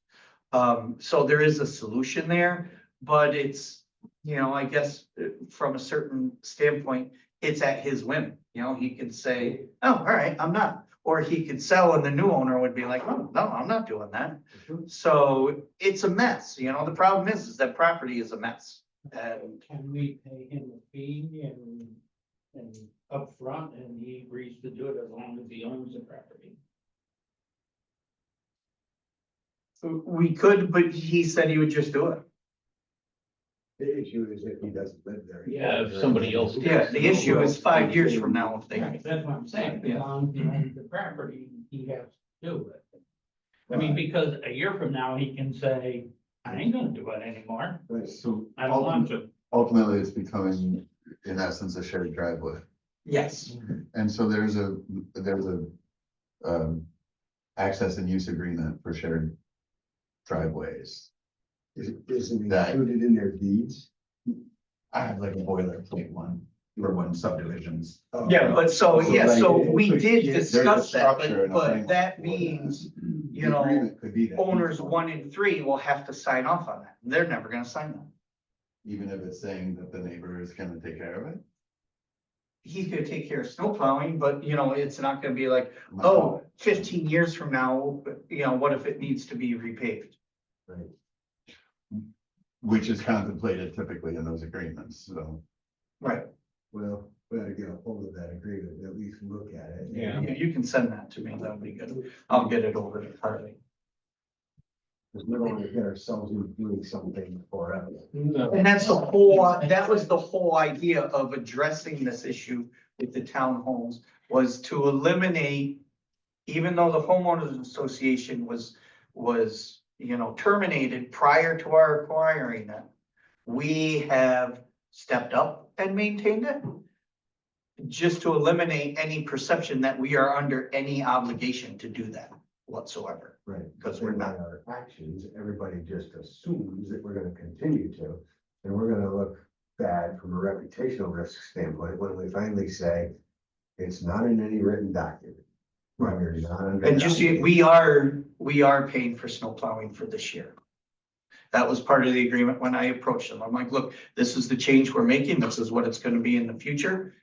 So there is a solution there, but it's, you know, I guess from a certain standpoint, it's at his whim. You know, he could say, oh, all right, I'm not. Or he could sell and the new owner would be like, oh, no, I'm not doing that. So it's a mess. You know, the problem is that property is a mess. And Can we pay him a fee and upfront, and he agrees to do it as long as he owns the property? we could, but he said he would just do it. The issue is if he doesn't live there. Yeah, if somebody else does. Yeah, the issue is 5 years from now if they. That's what I'm saying, Yeah. as long as he owns the property, he has to do it. I mean, because a year from now, he can say, I ain't gonna do it anymore, Right. So I don't want to. ultimately, it's becoming, in essence, a shared driveway. Yes, And so there's a access and use agreement for shared driveways. Isn't That- included in their deeds? I have like a boilerplate one for when subdivisions. yeah, but so, So yeah, so like, we did there's a discuss that, structure and a but framework that for means, The you know, agreement could be that owners 1 and 3 will have to sign off on that. They're never gonna sign that. Even if it's saying that the neighbor is gonna take care of it. He's gonna take care of snow plowing, but you know, it's not gonna be like, oh, 15 years from now, you know, what if it needs to be repaved? Right. Which is contemplated typically in those agreements, so. Right, Well, we ought to get a hold of that agreement, at least look at it. Yeah. you can send that to me, that would be good. I'll get it over to Harley. Because we don't want to get ourselves into doing something forever. No. And that was the whole idea of addressing this issue with the townhomes, was to eliminate, even though the homeowners association was, you know, terminated prior to our acquiring it, we have stepped up and maintained it, just to eliminate any perception that we are under any obligation to do that whatsoever. Right. Because we're not. By our actions, everybody just assumes that we're gonna continue to, and we're gonna look bad from a reputational risk standpoint when we finally say it's not in any written document. We're not under. And just, we are paying for snow plowing for this year. That was part of the agreement when I approached them. I'm like, look, this is the change we're making. This is what it's gonna be in the future.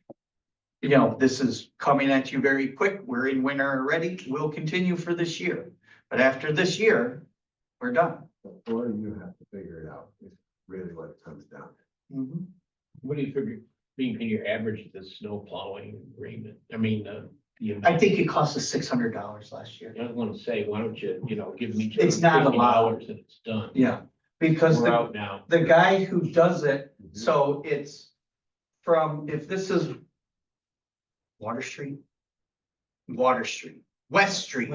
You know, this is coming at you very quick. We're in winter already. We'll continue for this year. But after this year, we're done. Or you have to figure it out, is really what it comes down to. What do you figure, can you average the snow plowing agreement? I mean, I think it cost us $600 last year. I was gonna say, why don't you, give me. It's not 50 allowed. hours and it's done. Yeah, because We're out now. the guy who does it, so it's from, if this is West Street, West Street,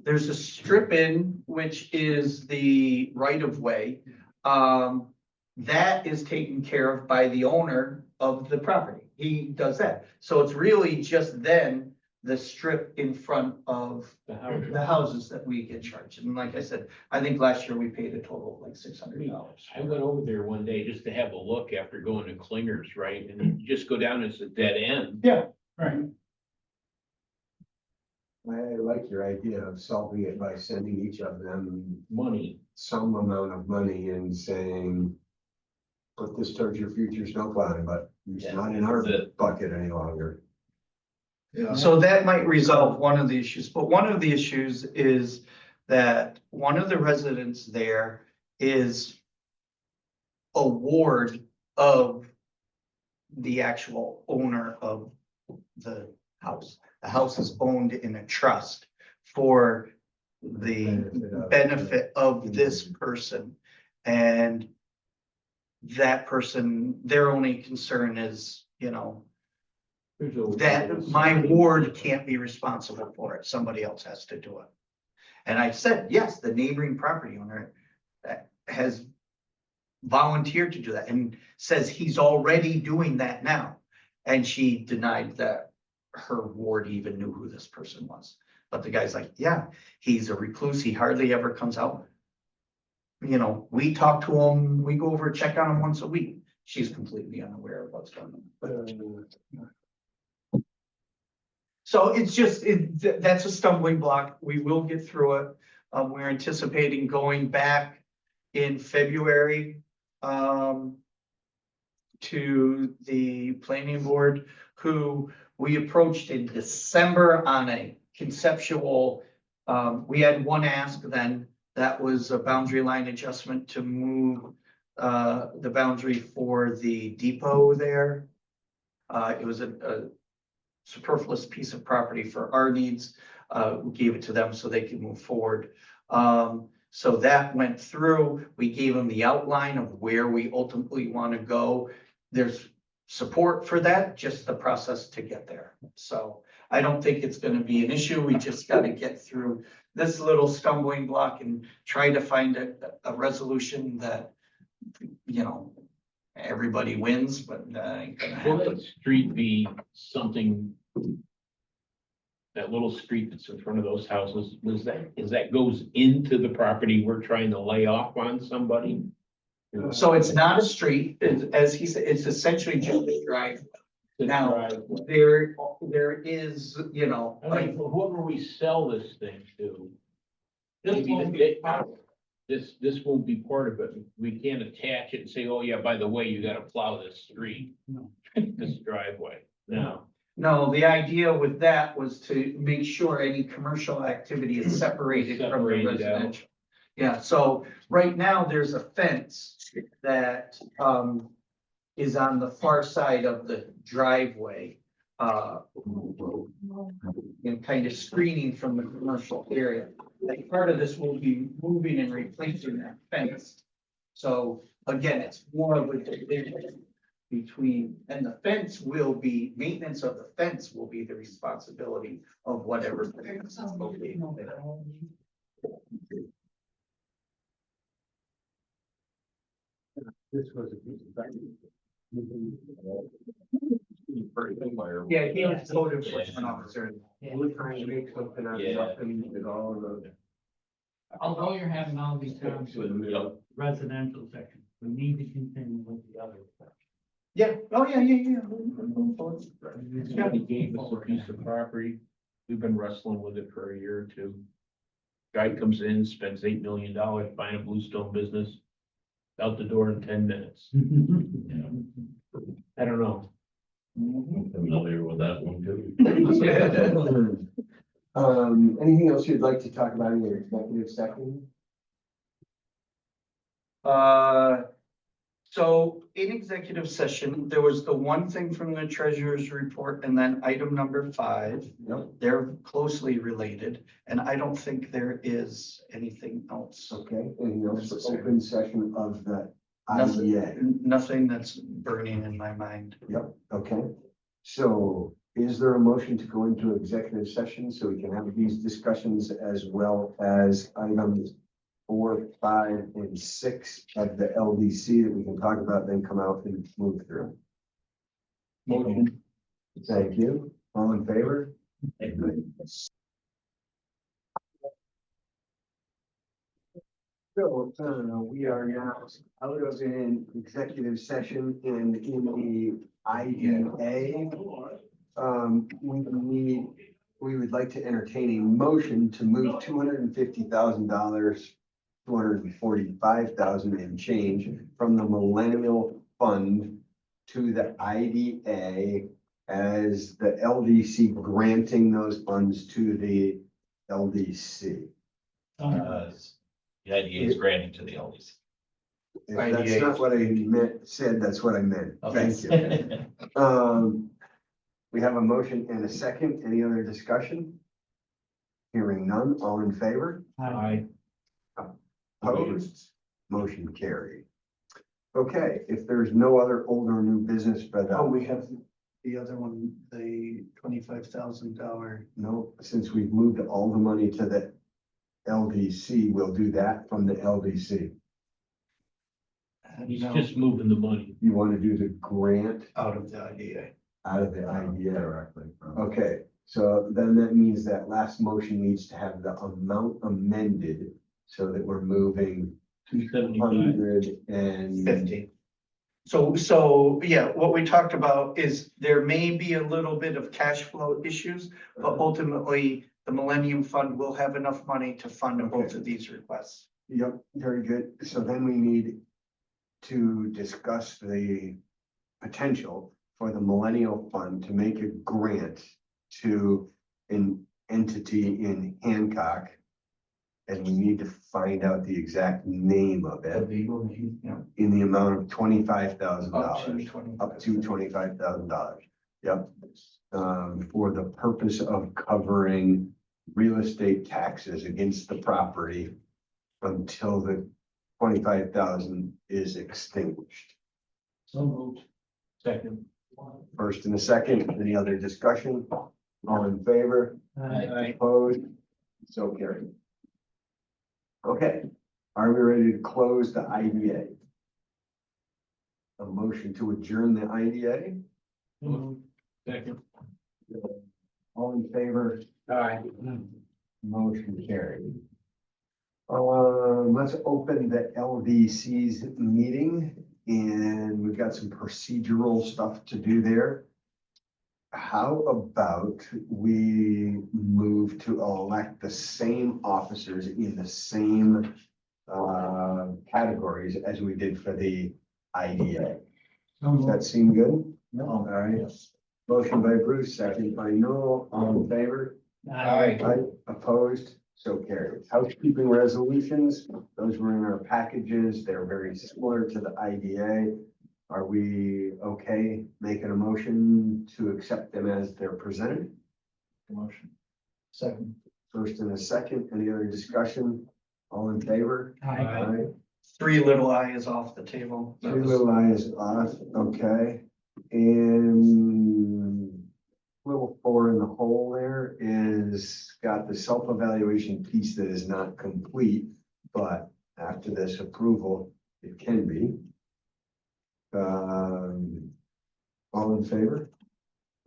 there's a strip in, which is the right of way. That is taken care of by the owner of the property. he does that. So it's really just then the strip in front of The house. the houses that we get charged. And like I said, I think last year we paid a total of like $600. I went over there one day just to have a look after going to Klingers, right? And you just go down, it's a dead end. Right. I like your idea of solving it by sending each of them Money. some amount of money and saying, put this towards your future snow plowing, but it's Yeah, not in our that's it. bucket any longer. So that might resolve one of the issues, but one of the issues is that one of the residents there is a ward of the actual owner of the house. The house is owned in a trust for the benefit of this person. And that person, their only concern is, that my ward can't be responsible for it. Somebody else has to do it. And I said, yes, the neighboring property owner has volunteered to do that and says he's already doing that now. And she denied that her ward even knew who this person was. But the guy's like, yeah, he's a recluse. He hardly ever comes out. We talk to him, we go over, check on him once a week. She's completely unaware of what's going on. So it's just, that's a stumbling block. We will get through it. We're anticipating going back in February to the planning board, who we approached in December on a conceptual. We had one ask then, that was a boundary line adjustment to move the boundary for the depot there. It was a superfluous piece of property for our needs. We gave it to them so they could move forward. So that went through. We gave them the outline of where we ultimately want to go. There's support for that, just the process to get there. So I don't think it's going to be an issue. We just got to get through this little stumbling block and try to find a resolution that, everybody wins, but ain't gonna Will happen. that street be something? That little street that's in front of those houses, is that goes into the property we're trying to lay off on somebody? So it's not a street, as he said, it's essentially just a drive. The Now, driveway. there is, I mean, whoever we sell this thing to. Maybe this won't be part of it. We can't attach it and say, oh yeah, by the way, you gotta plow this street. No. This driveway. No. no, the idea with that was to make sure any commercial activity is separated from the Separated out. residential. Yeah, so right now there's a fence that is on the far side of the driveway. Kind of screening from the commercial area. Like part of this will be moving and replacing that fence. So again, it's more of a division between, and the fence will be, maintenance of the fence will be the responsibility of whatever. Fence is located there. This was a piece of property. Yeah, he was code enforcement officer. We're trying to make something out of Yeah. nothing with all of the. Although you're having all these towns with Yep. residential sections, we need to continue with the other sections. Yeah, oh, yeah. Somebody gave us a piece of property. We've been wrestling with it for a year or two. Guy comes in, spends $8 million buying a bluestone business. Out the door in 10 minutes. I don't know. Familiar with that one too. Anything else you'd like to talk about in your executive session? So in executive session, there was the one thing from the treasurer's report and then item number 5. Yep. They're closely related, and I don't think there is anything else. Okay, anything else for open session of the Nothing, IDA? nothing that's burning in my mind. Yep, okay. So is there a motion to go into executive session so we can have these discussions as well as items 4, 5, and 6 of the LDC that we can talk about, then come out and move through? Motion. Thank you. All in favor? So, we are now out of an executive session and in the IDA. We would like to entertain a motion to move $250,000, $245,000 and change from the Millennial Fund to the IDA as the LDC granting those funds to the LDC. The idea is granting to the LDC. If that's not what I said, that's what I meant. Thank you. We have a motion and a second. Any other discussion? Hearing none, all in favor? Aye. Opposed? Motion carried. Okay, if there's no other old or new business, but Oh, we have the other one, the $25,000. no, since we've moved all the money to the LDC, we'll do that from the LDC. He's just moving the money. You want to do the grant Out of the IDA. out of the IDA? Directly from. Okay, so then that means that last motion needs to have the amount amended so that we're moving 275. 150. So, yeah, what we talked about is there may be a little bit of cash flow issues, but ultimately the Millennium Fund will have enough money to fund both of these requests. Yep, very good. So then we need to discuss the potential for the Millennial Fund to make a grant to an entity in Hancock. And we need to find out the exact name of it legal name, yeah. in the amount of $25,000, up to $20,000. $25,000. Yep. For the purpose of covering real estate taxes against the property until the 25,000 is extinguished. So moved. Second. First and a second, any other discussion? All in favor? Aye. Opposed? So carried. Okay, are we ready to close the IDA? A motion to adjourn the IDA? Second. All in favor? Aye. Motion carried. Let's open the LDC's meeting and we've got some procedural stuff to do there. How about we move to elect the same officers in the same categories as we did for the IDA? Does that seem good? No. All right. Motion by Bruce, second by Noel, all in favor? Aye. Aye. Opposed? So carried. Housekeeping resolutions, those were in our packages. They're very similar to the IDA. Are we okay making a motion to accept them as they're presented? Motion. Second. First and a second, any other discussion? All in favor? Aye. 3 little I is off the table. That Three was- little eyes off, okay. And little 4 in the hole there is got the self-evaluation piece that is not complete, but after this approval, it can be. All in favor?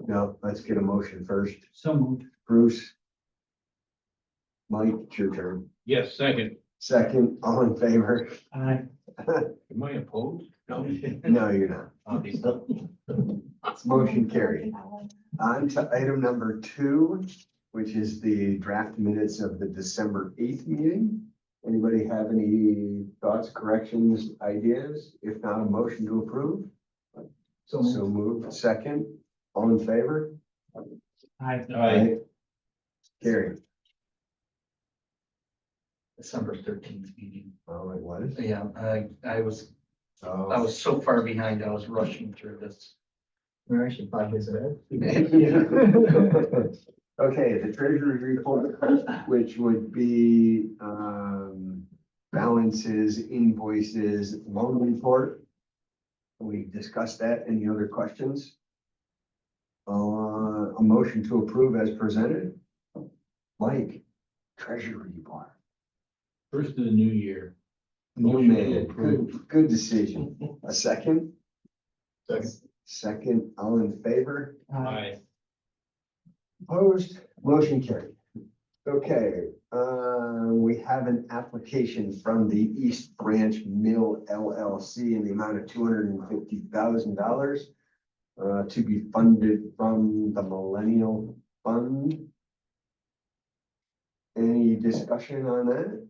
No, let's get a motion first. So moved. Bruce? Mike, it's your turn. Yes, second. Second, all in favor? Aye. Am I opposed? No. No, you're not. Obviously. Motion carried. On to item number 2, which is the draft minutes of the December 8th meeting. Anybody have any thoughts, corrections, ideas? If not, a motion to approve? So moved. Second, all in favor? Aye. Carried. December 13th meeting. Oh, it was? Yeah, I was Oh. so far behind, I was rushing through this. We're actually 5 days ahead. Okay, the treasurer's report, which would be balances, invoices, loan report. We discussed that. Any other questions? A motion to approve as presented. Mike, treasury report. First of the new year. New Motion to man, approve. good decision. A second? Second. second, all in favor? Aye. Opposed, motion carried. Okay, we have an application from the East Branch Mill LLC in the amount of $250,000 to be funded from the Millennial Fund. Any discussion on that?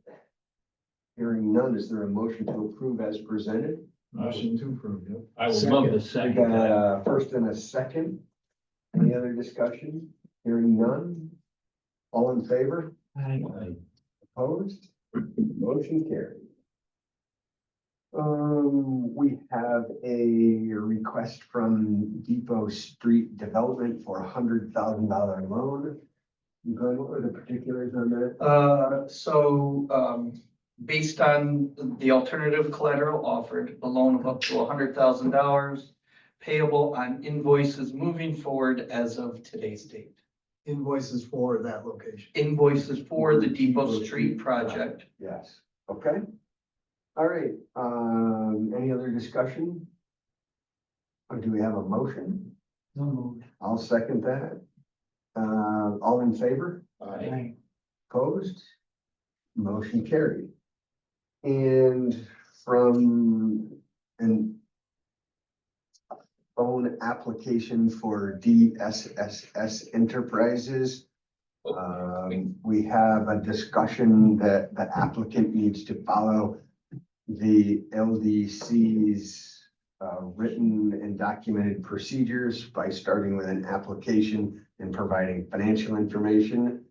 Hearing none, is there a motion to approve as presented? Motion to approve, yeah. I would love to We second got that. a first and a second. Any other discussion? Hearing none? All in favor? Aye. Opposed? Motion carried. We have a request from Depot Street Development for $100,000 loan. Glenn, what are the particulars on that? Based on the alternative collateral offered, a loan of up to $100,000 payable on invoices moving forward as of today's date. Invoices for that location. Invoices for the Depot Street project. Yes, okay. All right, any other discussion? Or do we have a motion? So moved. I'll second that. All in favor? Aye. Opposed? Motion carried. And from an phone application for DSSS Enterprises. We have a discussion that the applicant needs to follow the LDC's written and documented procedures by starting with an application and providing financial information.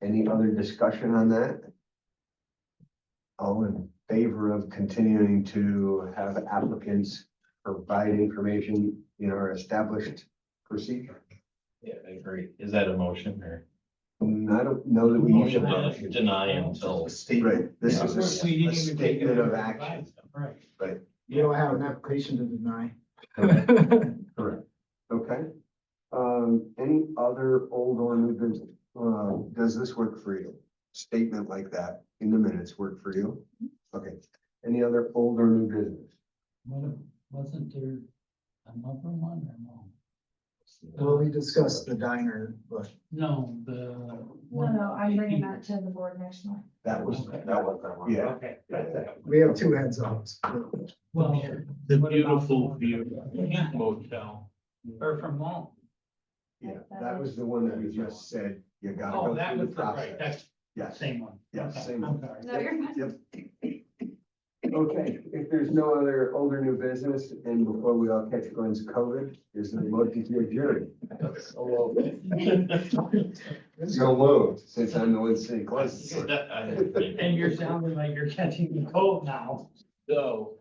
Any other discussion on that? All in favor of continuing to have applicants provide information in our established procedure? Yeah, I agree. Is that a motion or? I don't know that we. Motion to deny until. Right, this is We a didn't even take statement of it. action. Right. You don't have an application to deny. Correct. Okay. Any other old or new business? Does this work for you? Statement like that in the minutes work for you? Okay. Any other old or new business? Wasn't there another one or no? Well, we discussed the diner, but No, No, I'm bringing that to the board next month. That was, Okay. that was, yeah. Okay, that's that. we have two heads ups. Well. The what about beautiful one? view motel. Or from Walt. Yeah, that was the one that we just said, you gotta Oh, go that through was the right, process. that's the Yes, same one. yes, Okay, same I'm one. sorry. No, you're fine. Yep. Okay, if there's no other older new business, and before we all catch Glenn's COVID, is there a motion to adjourn? So moved, since I'm the one sitting closest. And you're sounding like you're catching the cold now. So,